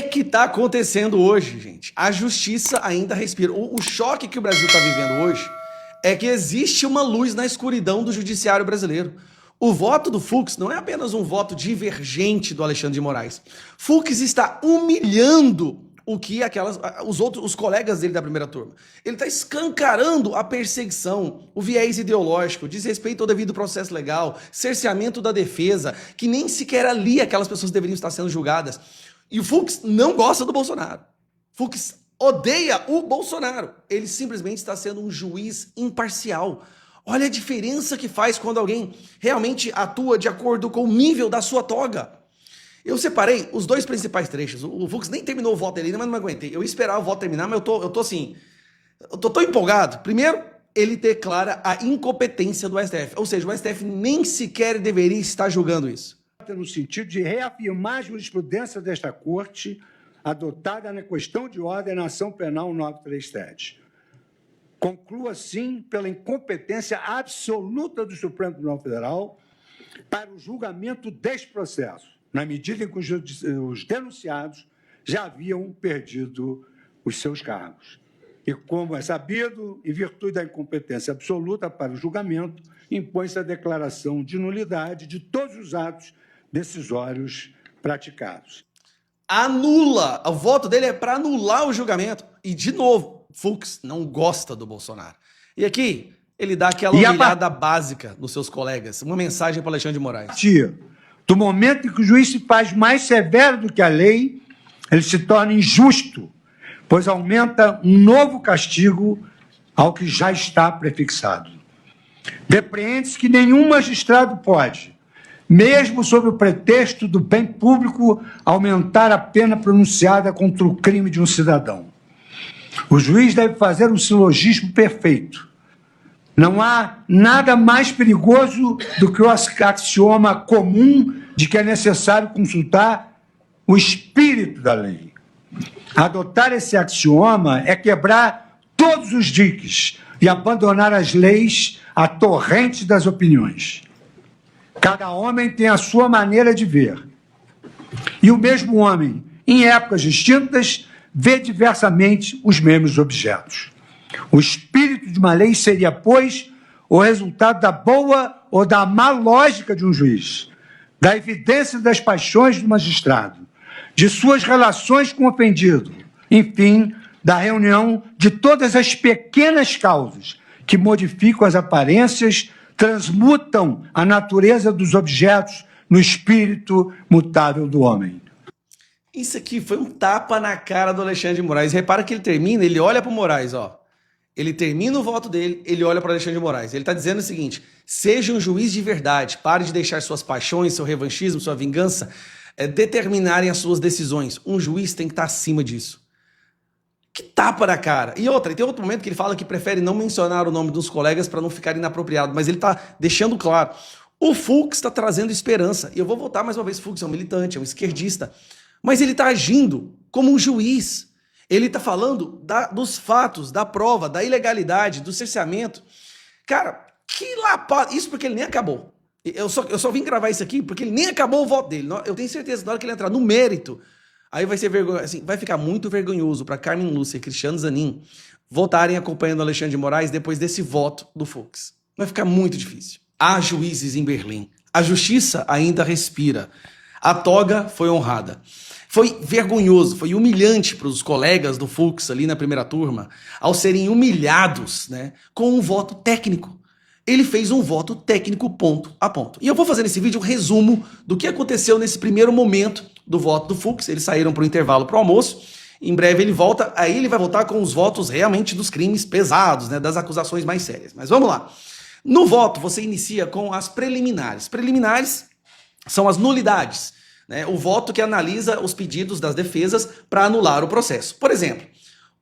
que tá acontecendo hoje, gente? A justiça ainda respira. O choque que o Brasil tá vivendo hoje é que existe uma luz na escuridão do judiciário brasileiro. O voto do Fux não é apenas um voto divergente do Alexandre de Moraes. Fux está humilhando o que os colegas dele da primeira turma. Ele está escancarando a perseguição, o viés ideológico, desrespeito ao devido processo legal, cerceamento da defesa, que nem sequer ali aquelas pessoas deveriam estar sendo julgadas. E o Fux não gosta do Bolsonaro. Fux odeia o Bolsonaro. Ele simplesmente está sendo um juiz imparcial. Olha a diferença que faz quando alguém realmente atua de acordo com o nível da sua toga. Eu separei os dois principais trechos. O Fux nem terminou o voto dele, mas não me aguentei. Eu esperava o voto terminar, mas eu tô assim... Eu tô tão empolgado. Primeiro, ele declara a incompetência do STF. Ou seja, o STF nem sequer deveria estar julgando isso. No sentido de reafirmar a jurisprudência desta Corte adotada na questão de ordem na ação penal 937. Conclua, assim, pela incompetência absoluta do Supremo Tribunal Federal para o julgamento deste processo, na medida em que os denunciados já haviam perdido os seus cargos. E, como é sabido, em virtude da incompetência absoluta para o julgamento, impõe-se a declaração de nulidade de todos os atos decisórios praticados. Anula! O voto dele é para anular o julgamento. E, de novo, Fux não gosta do Bolsonaro. E aqui, ele dá aquela humilhada básica nos seus colegas. Uma mensagem para Alexandre de Moraes. Do momento em que o juiz se faz mais severo do que a lei, ele se torna injusto, pois aumenta um novo castigo ao que já está prefixado. Depreende-se que nenhum magistrado pode, mesmo sob o pretexto do bem público, aumentar a pena pronunciada contra o crime de um cidadão. O juiz deve fazer um silogismo perfeito. Não há nada mais perigoso do que o axioma comum de que é necessário consultar o espírito da lei. Adotar esse axioma é quebrar todos os diques e abandonar as leis à torrente das opiniões. Cada homem tem a sua maneira de ver. E o mesmo homem, em épocas distintas, vê diversamente os mesmos objetos. O espírito de uma lei seria, pois, o resultado da boa ou da má lógica de um juiz, da evidência das paixões do magistrado, de suas relações com o ofendido, enfim, da reunião de todas as pequenas causas que modificam as aparências, transmutam a natureza dos objetos no espírito mutável do homem. Isso aqui foi um tapa na cara do Alexandre de Moraes. Repara que ele termina, ele olha para o Moraes, ó. Ele termina o voto dele, ele olha para Alexandre de Moraes. Ele está dizendo o seguinte: seja um juiz de verdade, pare de deixar suas paixões, seu revanchismo, sua vingança determinarem as suas decisões. Um juiz tem que estar acima disso. Que tapa na cara. E tem outro momento que ele fala que prefere não mencionar o nome dos colegas para não ficar inapropriado, mas ele está deixando claro. O Fux está trazendo esperança. E eu vou voltar mais uma vez, Fux é um militante, é um esquerdista, mas ele está agindo como um juiz. Ele está falando dos fatos, da prova, da ilegalidade, do cerceamento. Cara, que lapada. Isso porque ele nem acabou. Eu só vim gravar isso aqui porque ele nem acabou o voto dele. Eu tenho certeza que na hora que ele entrar no mérito, aí vai ser assim, vai ficar muito vergonhoso para Carmen Lúcia e Cristiano Zanin votarem acompanhando Alexandre de Moraes depois desse voto do Fux. Vai ficar muito difícil. Há juízes em Berlim. A justiça ainda respira. A toga foi honrada. Foi vergonhoso, foi humilhante para os colegas do Fux ali na primeira turma, ao serem humilhados, né, com um voto técnico. Ele fez um voto técnico ponto a ponto. E eu vou fazer nesse vídeo um resumo do que aconteceu nesse primeiro momento do voto do Fux. Eles saíram para o intervalo para o almoço. Em breve ele volta, aí ele vai voltar com os votos realmente dos crimes pesados, né, das acusações mais sérias. Mas vamos lá. No voto, você inicia com as preliminares. Preliminares são as nulidades, né? O voto que analisa os pedidos das defesas para anular o processo. Por exemplo,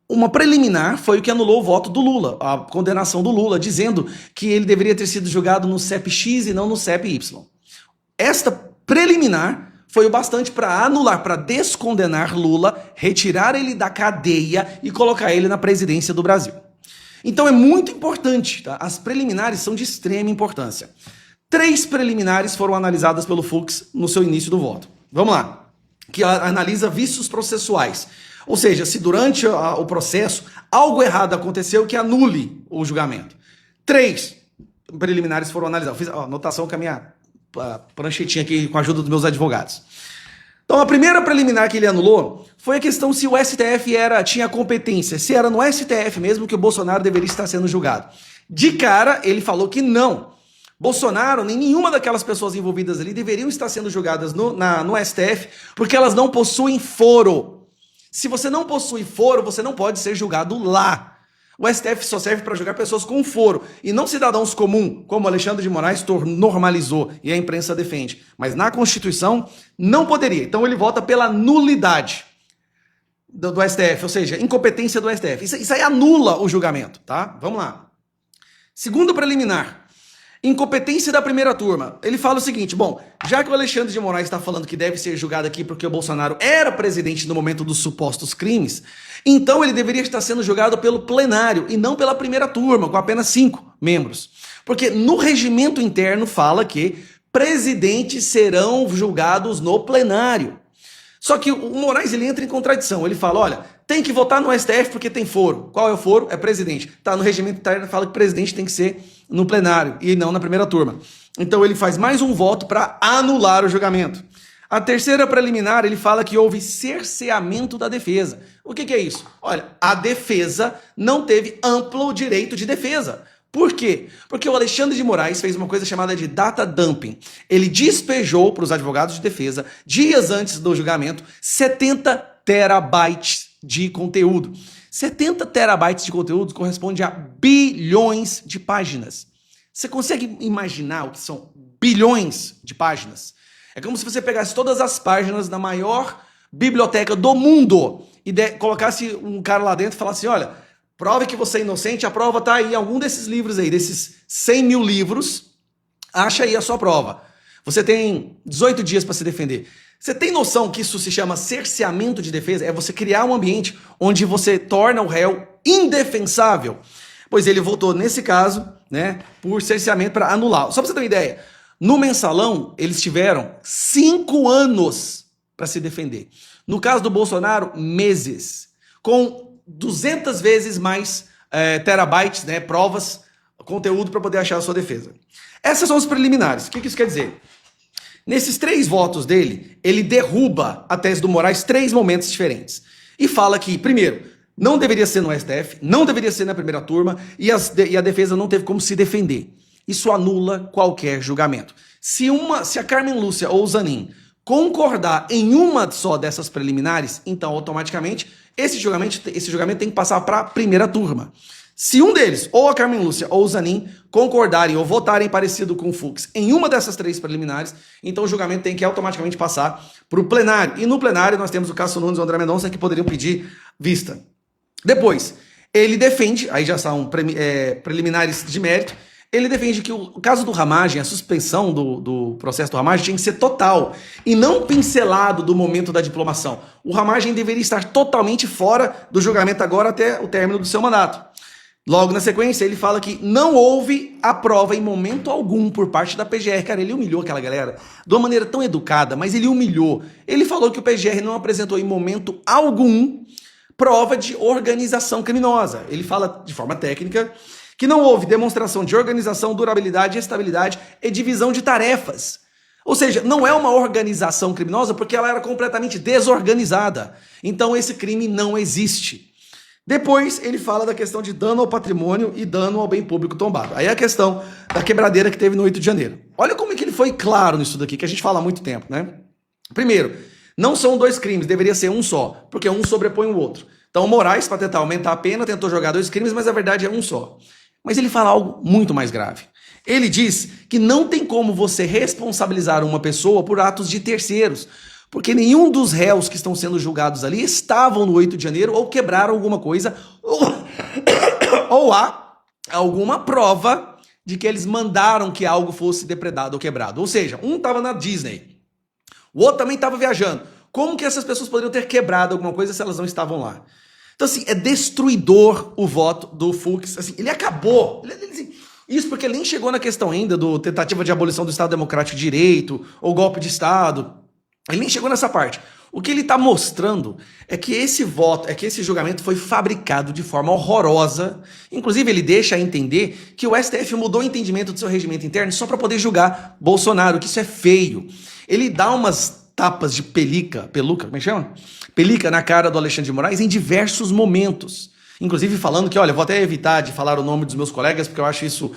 uma preliminar foi o que anulou o voto do Lula, a condenação do Lula, dizendo que ele deveria ter sido julgado no CEP-X e não no CEP-Y. Esta preliminar foi o bastante para anular, para descondenar Lula, retirar ele da cadeia e colocar ele na presidência do Brasil. Então é muito importante, tá? As preliminares são de extrema importância. 3 preliminares foram analisadas pelo Fux no seu início do voto. Vamos lá. que analisa vícios processuais. Ou seja, se durante o processo algo errado aconteceu que anule o julgamento. 3 preliminares foram analisados. Eu fiz a anotação com a minha pranchetinha aqui com a ajuda dos meus advogados. Então a primeira preliminar que ele anulou foi a questão se o STF tinha competência, se era no STF mesmo que o Bolsonaro deveria estar sendo julgado. De cara, ele falou que não. Bolsonaro, nem nenhuma daquelas pessoas envolvidas ali deveriam estar sendo julgadas no STF porque elas não possuem foro. Se você não possui foro, você não pode ser julgado lá. O STF só serve para julgar pessoas com foro e não cidadãos comuns, como Alexandre de Moraes normalizou e a imprensa defende. Mas na Constituição não poderia. Então ele vota pela nulidade do STF, ou seja, incompetência do STF. Isso aí anula o julgamento, tá? Vamos lá. Segundo preliminar. Incompetência da primeira turma. Ele fala o seguinte, bom, já que o Alexandre de Moraes está falando que deve ser julgado aqui porque o Bolsonaro era presidente no momento dos supostos crimes, então ele deveria estar sendo julgado pelo plenário e não pela primeira turma, com apenas 5 membros. Porque no regimento interno fala que presidentes serão julgados no plenário. Só que o Moraes ele entra em contradição. Ele fala, olha, tem que votar no STF porque tem foro. Qual é o foro? É presidente. Tá, no regimento interno fala que presidente tem que ser no plenário e não na primeira turma. Então ele faz mais um voto para anular o julgamento. A terceira preliminar, ele fala que houve cerceamento da defesa. O que é isso? Olha, a defesa não teve amplo direito de defesa. Por quê? Porque o Alexandre de Moraes fez uma coisa chamada de data dumping. Ele despejou para os advogados de defesa, dias antes do julgamento, 70 terabytes de conteúdo. 70 terabytes de conteúdo corresponde a bilhões de páginas. Você consegue imaginar o que são bilhões de páginas? É como se você pegasse todas as páginas da maior biblioteca do mundo e colocasse um cara lá dentro e falasse, olha, prove que você é inocente, a prova está aí em algum desses livros aí, desses 100 mil livros, acha aí a sua prova. Você tem 18 dias para se defender. Você tem noção que isso se chama cerceamento de defesa? É você criar um ambiente onde você torna o réu indefensável. Pois ele votou nesse caso, né, por cerceamento para anular. Só para você ter uma ideia, no mensalão eles tiveram 5 anos para se defender. No caso do Bolsonaro, meses. Com 200 vezes mais terabytes, né, provas, conteúdo para poder achar a sua defesa. Essas são os preliminares. O que isso quer dizer? Nesses 3 votos dele, ele derruba a tese do Moraes 3 momentos diferentes. E fala que, primeiro, não deveria ser no STF, não deveria ser na primeira turma e a defesa não teve como se defender. Isso anula qualquer julgamento. Se a Carmen Lúcia ou o Zanin concordar em uma só dessas preliminares, então automaticamente esse julgamento tem que passar para a primeira turma. Se um deles, ou a Carmen Lúcia ou o Zanin, concordarem ou votarem parecido com o Fux em uma dessas 3 preliminares, então o julgamento tem que automaticamente passar para o plenário. E no plenário nós temos o Cássio Nunes e o André Mendonça que poderiam pedir vista. Depois, ele defende, aí já são preliminares de mérito, ele defende que o caso do Ramagem, a suspensão do processo do Ramagem tinha que ser total e não pincelado do momento da diplomação. O Ramagem deveria estar totalmente fora do julgamento agora até o término do seu mandato. Logo na sequência, ele fala que não houve a prova em momento algum por parte da PGR. Cara, ele humilhou aquela galera de uma maneira tão educada, mas ele humilhou. Ele falou que o PGR não apresentou em momento algum prova de organização criminosa. Ele fala de forma técnica que não houve demonstração de organização, durabilidade, estabilidade e divisão de tarefas. Ou seja, não é uma organização criminosa porque ela era completamente desorganizada. Então esse crime não existe. Depois ele fala da questão de dano ao patrimônio e dano ao bem público tombado. Aí é a questão da quebradeira que teve no 8 de janeiro. Olha como é que ele foi claro nisso daqui, que a gente fala há muito tempo, né? Primeiro, não são 2 crimes, deveria ser um só, porque um sobrepõe o outro. Então o Moraes, para tentar aumentar a pena, tentou jogar 2 crimes, mas a verdade é um só. Mas ele fala algo muito mais grave. Ele diz que não tem como você responsabilizar uma pessoa por atos de terceiros, porque nenhum dos réus que estão sendo julgados ali estavam no 8 de janeiro ou quebraram alguma coisa, ou há alguma prova de que eles mandaram que algo fosse depredado ou quebrado. Ou seja, um estava na Disney, o outro também estava viajando. Como que essas pessoas poderiam ter quebrado alguma coisa se elas não estavam lá? Então, assim, é destruidor o voto do Fux. Assim, ele acabou. Isso porque ele nem chegou na questão ainda do tentativa de abolição do Estado Democrático de Direito ou golpe de Estado. Ele nem chegou nessa parte. O que ele está mostrando é que esse julgamento foi fabricado de forma horrorosa. Inclusive, ele deixa a entender que o STF mudou o entendimento do seu regimento interno só para poder julgar Bolsonaro, que isso é feio. Ele dá umas tapas de peluca, como é que chama? Pelica na cara do Alexandre de Moraes em diversos momentos. Inclusive falando que, olha, vou até evitar de falar o nome dos meus colegas, porque eu acho isso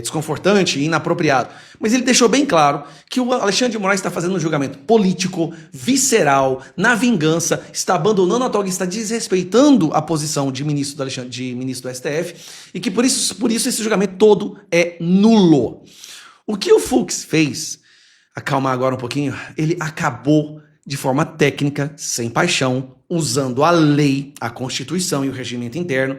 desconfortante e inapropriado. Mas ele deixou bem claro que o Alexandre de Moraes está fazendo um julgamento político, visceral, na vingança, está abandonando a toga, está desrespeitando a posição de ministro do STF, e que por isso esse julgamento todo é nulo. O que o Fux fez, acalmar agora um pouquinho, ele acabou de forma técnica, sem paixão, usando a lei, a Constituição e o regimento interno,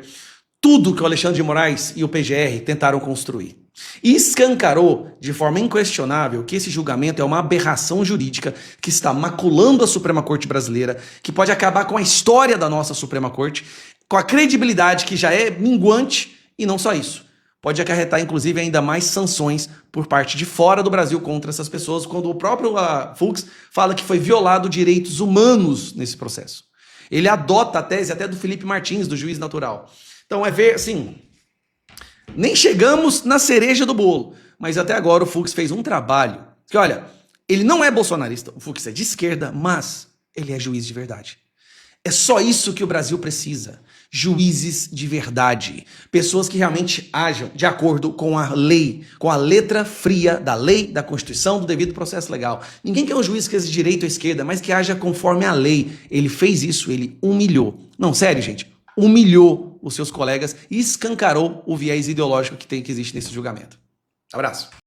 tudo que o Alexandre de Moraes e o PGR tentaram construir. E escancarou de forma inquestionável que esse julgamento é uma aberração jurídica que está maculando a Suprema Corte brasileira, que pode acabar com a história da nossa Suprema Corte, com a credibilidade que já é minguante, e não só isso. Pode acarretar, inclusive, ainda mais sanções por parte de fora do Brasil contra essas pessoas, quando o próprio Fux fala que foi violado direitos humanos nesse processo. Ele adota a tese até do Felipe Martins, do juiz natural. Então é ver, assim, nem chegamos na cereja do bolo, mas até agora o Fux fez um trabalho que, olha, ele não é bolsonarista, o Fux é de esquerda, mas ele é juiz de verdade. É só isso que o Brasil precisa. Juízes de verdade. Pessoas que realmente ajam de acordo com a lei, com a letra fria da lei, da Constituição, do devido processo legal. Ninguém quer um juiz que é de direita ou esquerda, mas que haja conforme a lei. Ele fez isso, ele humilhou. Não, sério, gente. Humilhou os seus colegas e escancarou o viés ideológico que existe nesse julgamento. Abraço.